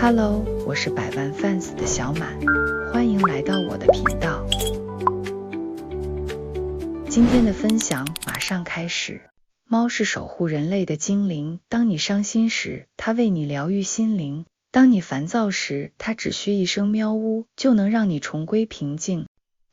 Hello， 我是百萬 fans 的小滿，歡迎來到我的頻道。今天的分享馬上開始。貓是守護人類的精靈，當你傷心時，它為你療癒心靈；當你煩躁時，它只需一聲喵嗚就能讓你重歸平靜。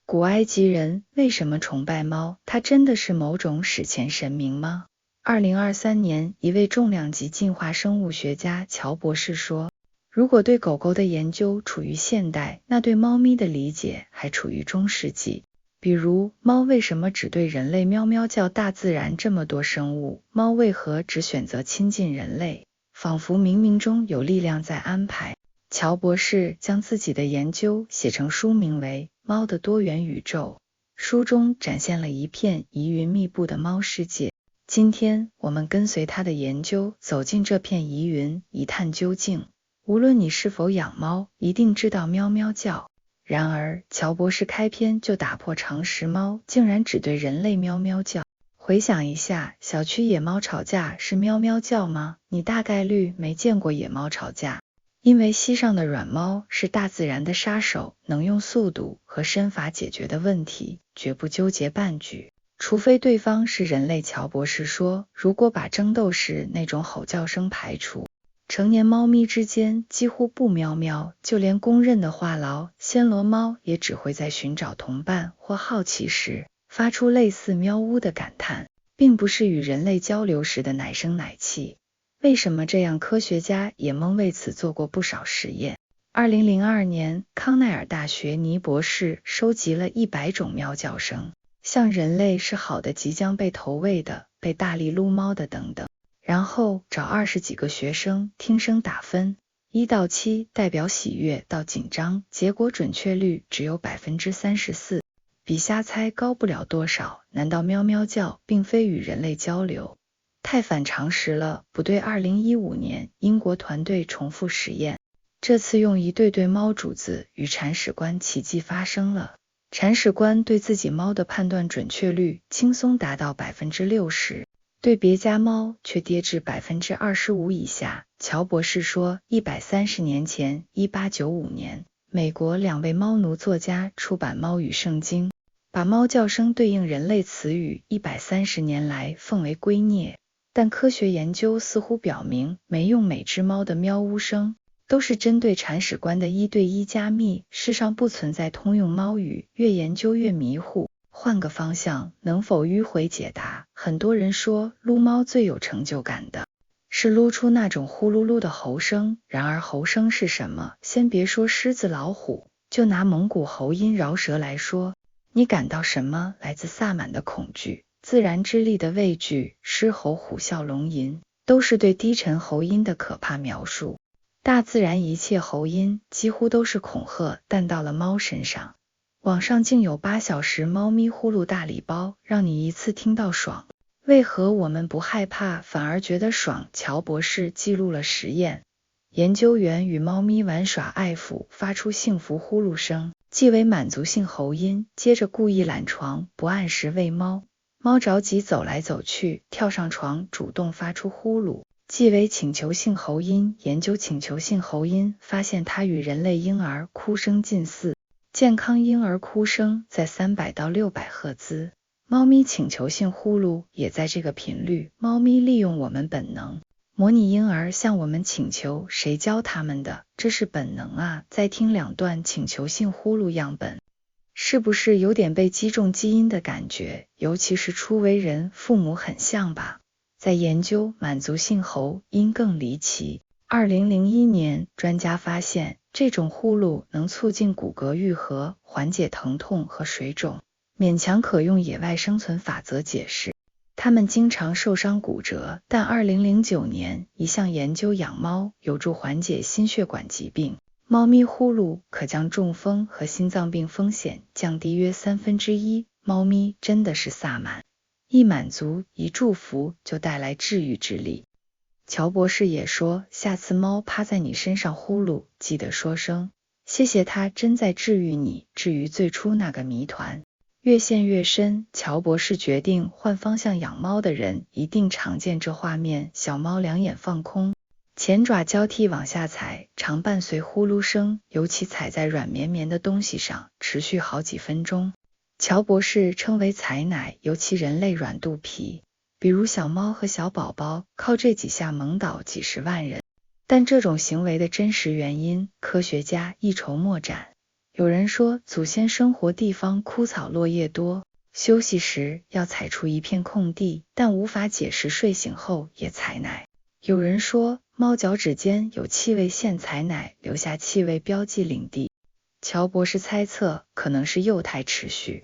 古埃及人為什麼崇拜貓？它真的是某種史前神明嗎？2023年，一位重量級進化生物學家喬博士說，如果对狗狗的研究處於現代，那對貓咪的理解還處於中世紀。比如，貓為什麼只對人類喵喵叫？大自然這麼多生物，貓為何只選擇親近人類？仿佛冥冥中有力量在安排。喬博士將自己的研究寫成書，名為《貓的多元宇宙》，書中展現了一片疑雲密布的貓世界。今天，我們跟隨他的研究，走進這片疑雲，一探究竟。無論你是否養貓，一定知道喵喵叫。然而，喬博士開篇就打破常識，貓竟然只對人類喵喵叫。回想一下，小區野貓吵架是喵喵叫嗎？你大概率沒見過野貓吵架，因為溪上的軟貓是大自然的殺手，能用速度和身法解決的問題，絕不糾結半句。除非對方是人類。喬博士說，如果把爭鬥時那種吼叫聲排除，成年貓咪之間幾乎不喵喵，就連公認的話癆暹羅貓也只會在尋找同伴或好奇時發出類似喵嗚的感嘆，並不是與人類交流時的奶聲奶氣。為什麼這樣？科學家也蒙為此做過不少實驗。2002年，康奈爾大學尼博士收集了100種喵叫聲，像人類是好的、即將被投餵的、被大力擼猫的等等。然後找20幾個學生聽聲打分，1到7代表喜悅到緊張，結果準確率只有 34%， 比瞎猜高不了多少。難道喵喵叫並非與人類交流？太反常識了，不對。2015年，英國團隊重複實驗，這次用一對貓主子與铲屎官，奇蹟發生了。铲屎官對自己貓的判斷準確率輕鬆達到 60%。對別家貓卻跌至 25% 以下。喬博士說，130年前，1895年，美國2位貓奴作家出版《貓語聖經》，把貓叫聲對應人類詞語130年來奉為圭臬。但科學研究似乎表明，沒用每只貓的喵嗚聲都是針對鏟屎官的1對1加密。世上不存在通用貓語，越研究越迷糊。換個方向，能否迂回解答？很多人說，擼貓最有成就感的是擼出那種呼嚕嚕的吼聲。然而吼聲是什麼？先別說獅子老虎，就拿蒙古喉音饒舌來說，你感到什麼？來自薩滿的恐懼，自然之力的畏懼，獅吼、虎嘯、龍吟，都是對低沉喉音的可怕描述。大自然一切喉音幾乎都是恐嚇，但到了貓身上，網上竟有8小時貓咪呼嚕大禮包，讓你一次聽到爽。為何我們不害怕，反而覺得爽？喬博士記錄了實驗，研究員與貓咪玩耍愛撫，發出幸福呼嚕聲，即為滿足性喉音，接着故意懶床，不按時餵貓，貓着急走來走去，跳上床主動發出呼嚕，即為請求性喉音。研究請求性喉音，發現它與人類嬰兒哭聲近似。健康嬰兒哭聲在300到600赫茲，貓咪請求性呼嚕也在這個頻率。貓咪利用我們本能，模擬嬰兒向我們請求，誰教他們的？這是本能啊！再聽2段請求性呼嚕樣本，是不是有點被擊中基因的感覺？尤其是初為人父母很像吧？在研究滿足性喉音更離奇。2001年，專家發現這種呼嚕能促進骨骼癒合，緩解疼痛和水腫，勉強可用野外生存法則解釋。它們經常受傷骨折，但2009年一項研究養貓有助緩解心血管疾病，貓咪呼嚕可將中風和心臟病風險降低約1/3。貓咪真的是薩滿，一滿足一祝福就帶來治癒之力。喬博士也說，下次貓趴在你身上呼嚕，記得說聲謝謝，它真在治癒你。至於最初那個謎團，越陷越深。喬博士決定換方向養貓的人一定常見這畫面：小貓兩眼放空，前爪交替往下踩，常伴隨呼嚕聲，尤其踩在軟綿綿的東西上，持續好幾分鐘。喬博士稱為踩奶，尤其人類軟肚皮，比如小貓和小寶寶，靠這幾下猛倒幾十萬人。但這種行為的真實原因，科學家一籌莫展。有人說，祖先生活地方枯草落葉多，休息時要踩出一片空地，但無法解釋睡醒後也踩奶。有人說，貓腳趾間有氣味線，踩奶留下氣味標記領地。喬博士猜測，可能是幼態持續。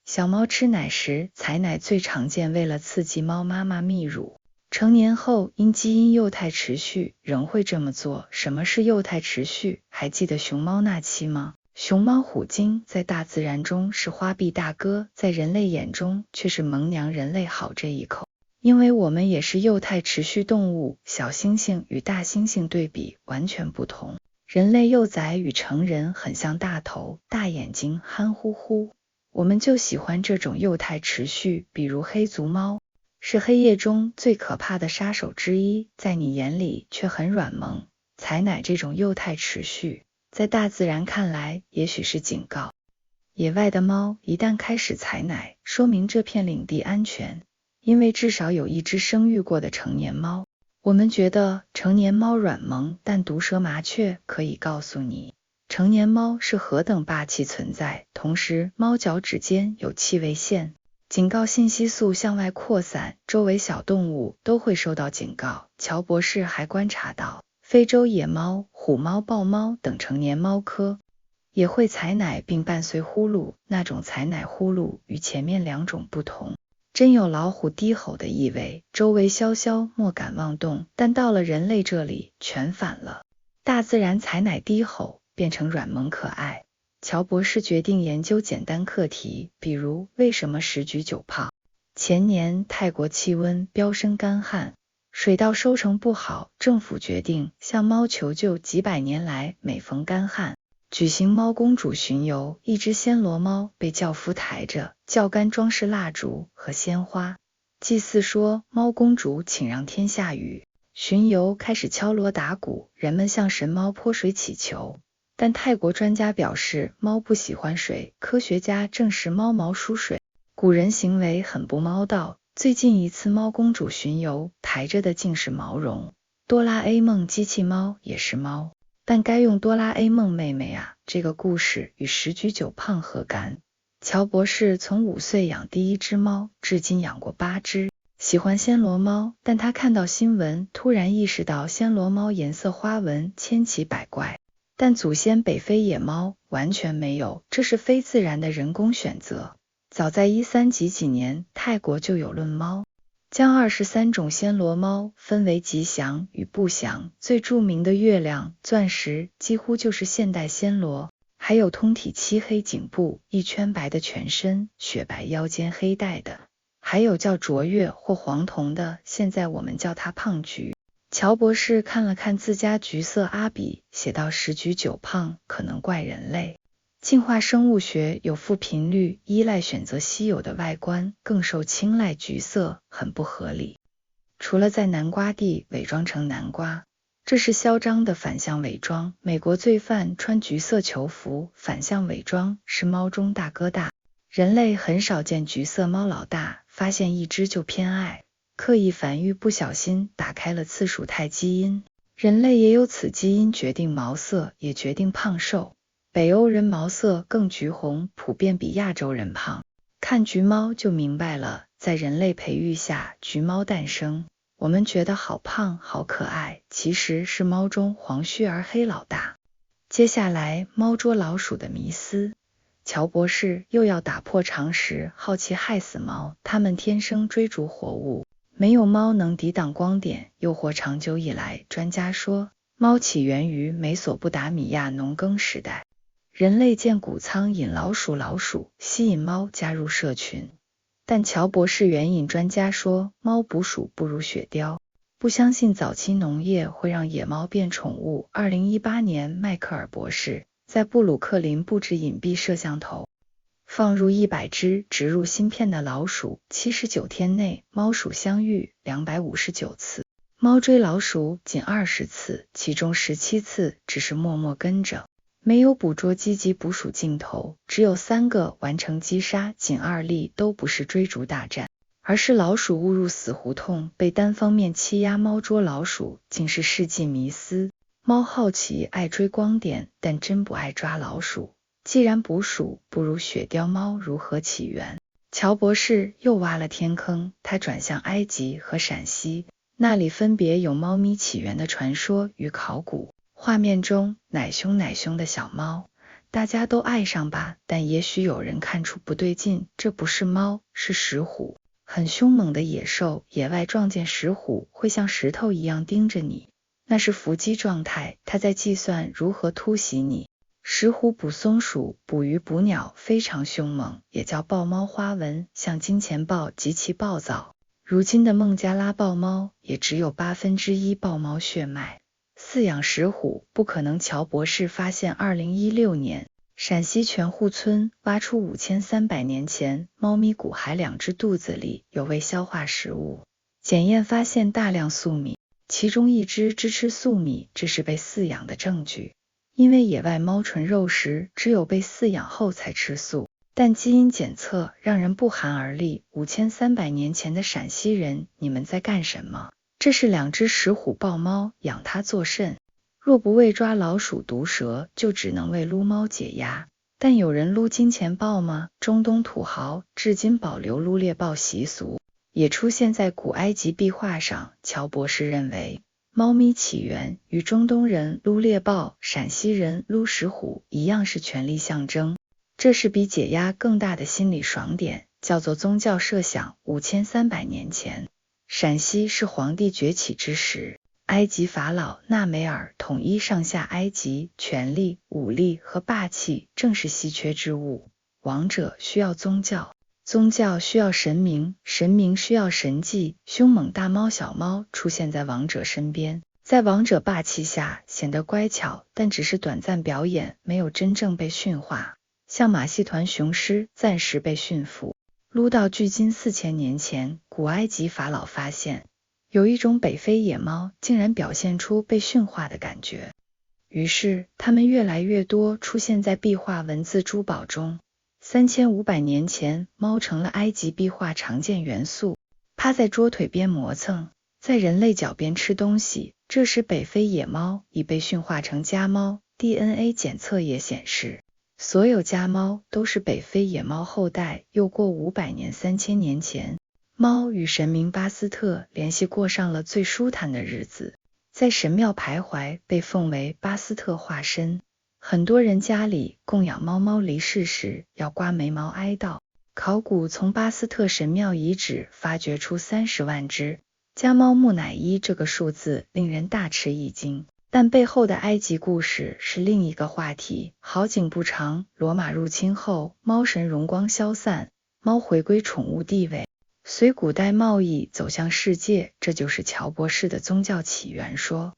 小貓吃奶時，踩奶最常見，為了刺激貓媽媽泌乳。成年後，因基因幼態持續，仍會這麼做。什麼是幼態持續？還記得熊貓那期嗎？熊貓虎鯨在大自然中是花臂大哥，在人類眼中卻是萌娘。人類好這一口，因為我們也是幼態持續動物。小猩猩與大猩猩對比完全不同。人類幼崽與成人很像，大頭、大眼睛、憨乎乎。我們就喜歡這種幼態持續，比如黑足貓，是黑夜中最可怕的殺手之一，在你眼裡卻很軟萌。踩奶這種幼態持續，在大自然看來也許是警告。野外的貓一旦開始踩奶，說明這片領地安全，因為至少有一只生育過的成年貓。我們覺得成年貓軟萌，但毒蛇麻雀可以告訴你，成年貓是何等霸氣存在。同時，貓腳趾間有气味線，警告信息素向外擴散，周圍小動物都會受到警告。喬博士還觀察到，非洲野貓、虎貓、豹貓等成年貓科也會踩奶並伴隨呼嚕，那種踩奶呼嚕與前面兩種不同，真有老虎低吼的意味，周圍蕭蕭莫敢妄動。但到了人類這裡全反了，大自然踩奶低吼變成軟萌可愛。喬博士決定研究簡單課題，比如為什麼10舉9胖。前年泰國氣溫飆升，乾旱，水稻收成不好，政府決定向貓求救。幾百年來，每逢乾旱，舉行貓公主巡遊，一只暹羅貓被轎夫抬着，轎桿裝飾蠟燭和鮮花。祭祀說：“貓公主，請讓天下雨。”巡遊開始敲鑼打鼓，人們向神貓潑水祈求。但泰國專家表示，貓不喜歡水，科學家證實貓毛屬水，古人行為很不貓道。最近一次貓公主巡遊，抬着的竟是毛絨。哆啦 A 夢機器貓也是貓，但該用哆啦 A 夢妹妹啊。這個故事與10舉9胖何干？喬博士從5歲養第一隻貓，至今養過8隻，喜歡暹羅貓，但他看到新聞，突然意識到暹羅貓顏色花紋千奇百怪，但祖先北非野貓完全沒有，這是非自然的人工選擇。早在13幾年，泰國就有論貓，將23種暹羅貓分為吉祥與不祥，最著名的月亮、鑽石幾乎就是現代暹羅，還有通體漆黑頸部、一圈白的全身、雪白腰間黑帶的，還有叫卓越或黃銅的，現在我們叫它胖橘。喬博士看了看自家橘色阿比，寫到10舉9胖可能怪人類。進化生物學有副頻率，依賴選擇稀有的外觀，更受青睞。橘色很不合理。除了在南瓜地偽裝成南瓜，這是囂張的反向偽裝。美國罪犯穿橘色囚服，反向偽裝是貓中大哥大。人類很少見橘色貓老大，發現一隻就偏愛。刻意繁育不小心打開了次數態基因，人類也有此基因，決定毛色，也決定胖瘦。北歐人毛色更橘紅，普遍比亞洲人胖。看橘貓就明白了，在人類培育下，橘貓誕生。我們覺得好胖好可愛，其實是貓中黃鬚而黑老大。接下來，貓捉老鼠的迷思。喬博士又要打破常識，好奇害死貓，它們天生追逐活物，沒有貓能抵擋光點誘惑。長久以來，專家說，貓起源於美索不達米亞農耕時代。人類見谷倉引老鼠，吸引貓加入社群。但喬博士援引專家說，貓捕鼠不如雪貂，不相信早期農業會讓野貓變寵物。2018年，邁克爾博士在布魯克林布置隱蔽攝像頭，放入100隻植入芯片的老鼠，79天內猫鼠相遇259次，貓追老鼠僅20次，其中17次只是默默跟着，沒有捕捉積極捕鼠鏡頭，只有3個完成擊殺，僅2例都不是追逐大戰，而是老鼠誤入死胡同，被單方面欺壓。貓捉老鼠竟是世紀迷思。貓好奇愛追光點，但真不愛抓老鼠。既然捕鼠不如雪貂，貓如何起源？喬博士又挖了天坑，他轉向埃及和陝西，那裡分別有貓咪起源的傳說與考古。畫面中奶凶的小貓，大家都愛上吧，但也許有人看出不對勁，這不是貓，是石虎，很兇猛的野獸，野外撞見石虎會像石頭一樣盯着你，那是伏擊狀態，它在計算如何突襲你。石虎捕松鼠、捕魚、捕鳥非常兇猛，也叫豹貓。花紋像金錢豹，極其暴躁。如今的孟加拉豹貓也只有1/8豹貓血脈。飼養石虎不可能。喬博士發現2016年陝西全戶村挖出5300年前貓咪骨骸，2隻肚子裡有未消化食物，檢驗發現大量粟米，其中1隻只吃粟米，這是被飼養的證據。因為野外貓純肉食，只有被飼養後才吃素，但基因檢測讓人不寒而栗。5300年前的陝西人，你們在幹什麼？這是2隻石虎豹貓，養它作甚？若不為抓老鼠毒蛇，就只能為擼貓解壓。但有人擼金錢豹嗎？中東土豪至今保留擼獵豹習俗，也出現在古埃及壁畫上。喬博士認為，貓咪起源與中東人擼獵豹、陝西人擼石虎一樣，是權力象徵。這是比解壓更大的心理爽點，叫做宗教設想。5300年前，陝西是皇帝崛起之時，埃及法老納美爾統一上下埃及，權力、武力和霸氣正是稀缺之物。王者需要宗教，宗教需要神明，神明需要神蹟。兇猛大貓小貓出現在王者身邊，在王者霸氣下顯得乖巧，但只是短暫表演，沒有真正被馴化。像馬戲團雄獅暫時被馴服。擼到距今4000年前，古埃及法老發現有一種北非野貓竟然表現出被馴化的感覺，於是它們越來越多出現在壁畫、文字、珠寶中。3500年前，貓成了埃及壁畫常見元素，趴在桌腿邊磨蹭，在人類腳邊吃東西。這時北非野貓已被馴化成家貓， DNA 檢測也顯示所有家貓都是北非野貓後代。又過500年，3000年前，貓與神明巴斯特聯繫，過上了最舒坦的日子，在神廟徘徊，被奉為巴斯特化身。很多人家裡供養貓貓離世時要刮眉毛哀悼。考古從巴斯特神廟遺址發掘出30萬隻家貓，木乃伊這個數字令人大吃一驚。但背後的埃及故事是另一個話題。好景不長，羅馬入侵後，貓神榮光消散，貓回歸寵物地位，隨古代貿易走向世界，這就是喬博士的宗教起源說。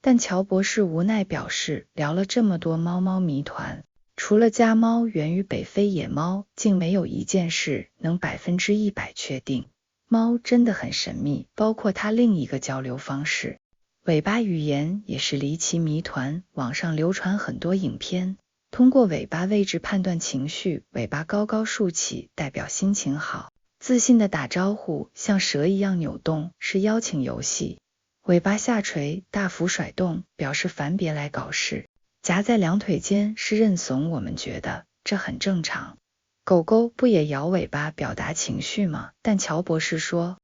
但喬博士無奈表示，聊了這麼多貓貓謎團，除了家貓源於北非野貓，竟沒有一件事能100%確定。貓真的很神秘，包括它另一個交流方式。尾巴語言也是離奇謎團，網上流傳很多影片，通過尾巴位置判斷情緒，尾巴高高豎起代表心情好，自信的打招呼，像蛇一樣扭動是邀請遊戲，尾巴下垂大幅甩動表示煩別來搞事，夾在兩腿間是認慫，我們覺得這很正常。狗狗不也搖尾巴表達情緒嗎？但喬博士說，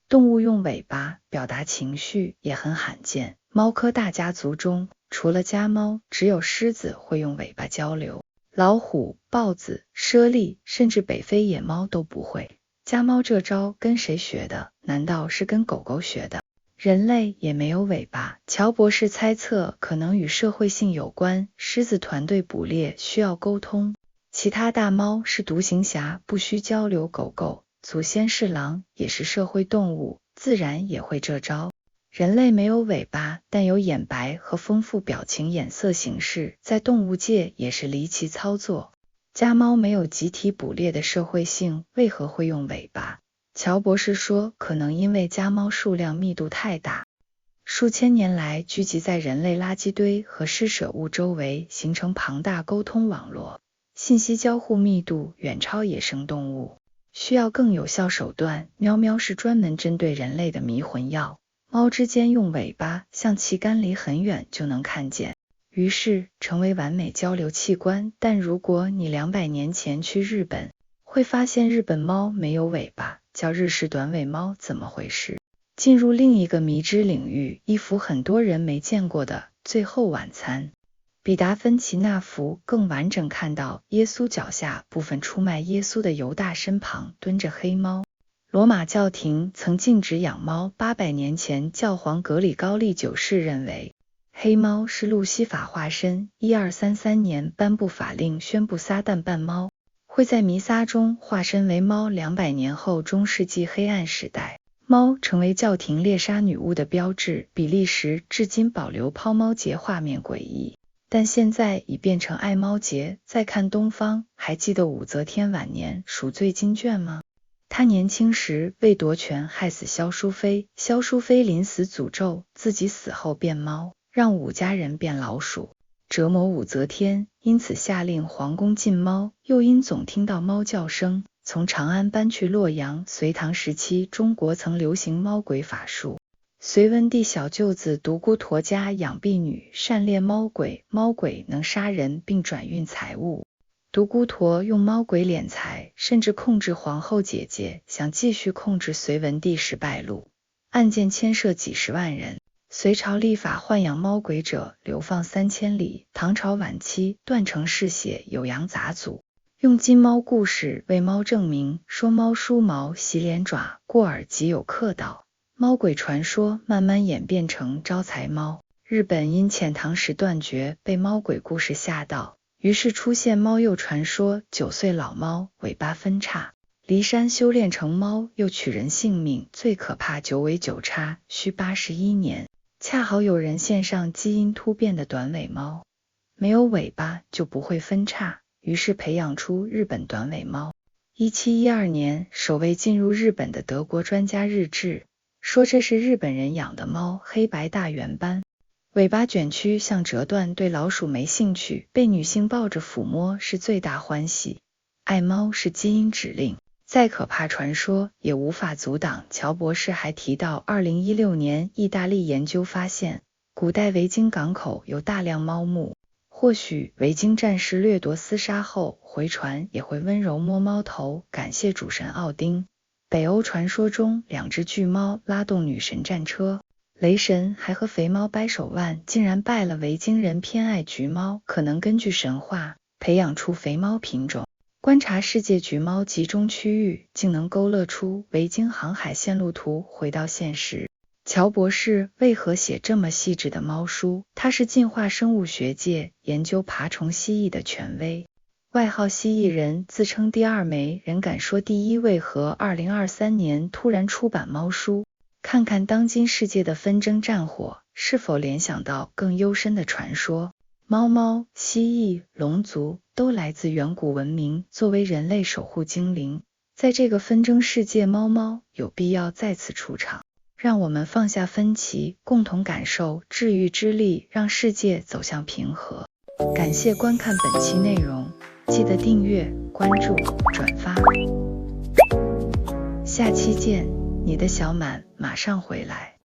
動物用尾巴表達情緒也很罕見。貓科大家族中，除了家貓，只有獅子會用尾巴交流，老虎、豹子、猞猁，甚至北非野貓都不會。家貓這招跟誰學的？難道是跟狗狗學的？人類也沒有尾巴。喬博士猜測可能與社會性有關，獅子團隊捕獵需要溝通，其他大貓是獨行俠，不需交流。狗狗祖先是狼，也是社會動物，自然也會這招。人類沒有尾巴，但有眼白和豐富表情眼色形式，在動物界也是離奇操作。家貓沒有集體捕獵的社會性，為何會用尾巴？喬博士說，可能因為家貓數量密度太大，數千年來聚集在人類垃圾堆和施捨物周圍，形成龐大溝通網絡，信息交互密度遠超野生動物。需要更有效手段，喵喵是专門針對人類的迷魂药。猫之間用尾巴向旗杆离很遠就能看見，於是成為完美交流器官。但如果你200年前去日本，會發現日本貓沒有尾巴，叫日式短尾貓，怎麼回事？進入另一個迷之領域，一幅很多人沒見過的《最後晚餐》。比達芬奇那幅更完整，看到耶穌腳下部分出賣耶穌的猶大身旁蹲着黑貓。羅馬教廷曾禁止養貓，800年前教皇格里高利9世認為黑貓是路西法化身，1233年頒布法令宣布撒旦扮貓，會在彌撒中化身為貓。200年後，中世紀黑暗時代，貓成為教廷獵殺女巫的標誌。比利時至今保留拋貓節，畫面詭異，但現在已變成愛貓節。再看東方，還記得武則天晚年贖罪經卷嗎？他年輕時為奪權害死蕭淑妃，蕭淑妃臨死詛咒自己死後變貓，讓武家人變老鼠，折磨武則天，因此下令皇宮禁貓。又因總聽到貓叫聲，從長安搬去洛陽。隋唐時期，中國曾流行貓鬼法術。隋文帝小舅子獨孤陀家養婢女，擅獵貓鬼，貓鬼能殺人並轉運財物。獨孤陀用貓鬼斂財，甚至控制皇后姐姐，想繼續控制隋文帝時敗露，案件牽涉幾十萬人。隋朝立法豢養貓鬼者流放3000里。唐朝晚期，段成式寫《酉陽雜俎》，用金貓故事為貓正名，說貓梳毛、洗臉爪，過耳即有客到。貓鬼傳說慢慢演變成招財貓。日本因遣唐使斷絕，被貓鬼故事嚇到，於是出現貓鼬傳說，9歲老貓尾巴分叉，驪山修煉成貓，又取人性命。最可怕9尾9叉，需81年。恰好有人獻上基因突變的短尾貓，沒有尾巴就不會分叉，於是培養出日本短尾貓。1712年，首位進入日本的德國專家日志說這是日本人養的貓，黑白大圓斑，尾巴捲曲像折斷，對老鼠沒興趣，被女性抱着撫摸是最大歡喜。愛貓是基因指令，再可怕傳說也無法阻擋。喬博士還提到2016年意大利研究發現，古代維京港口有大量貓墓，或許維京戰士掠奪廝殺後，回船也會溫柔摸貓頭，感謝主神奧丁。北歐傳說中，2隻巨貓拉動女神戰車，雷神還和肥貓掰手腕，竟然敗了。維京人偏愛橘貓，可能根據神話培養出肥貓品種。觀察世界橘貓集中區域，竟能勾勒出維京航海線路圖。回到現實，喬博士為何寫這麼細緻的貓書？他是進化生物學界研究爬蟲蜥蜴的權威，外號蜥蜴人，自稱第2枚，人敢說第一。為何2023年突然出版貓書？看看當今世界的紛爭戰火，是否聯想到更幽深的傳說？貓、蜥蜴、龍族都來自遠古文明，作為人類守護精靈，在這個紛爭世界，貓有必要再次出場。讓我們放下分歧，共同感受治癒之力，讓世界走向平和。感謝觀看本期內容，記得訂閱、關注、轉發。下期見，你的小滿馬上回來。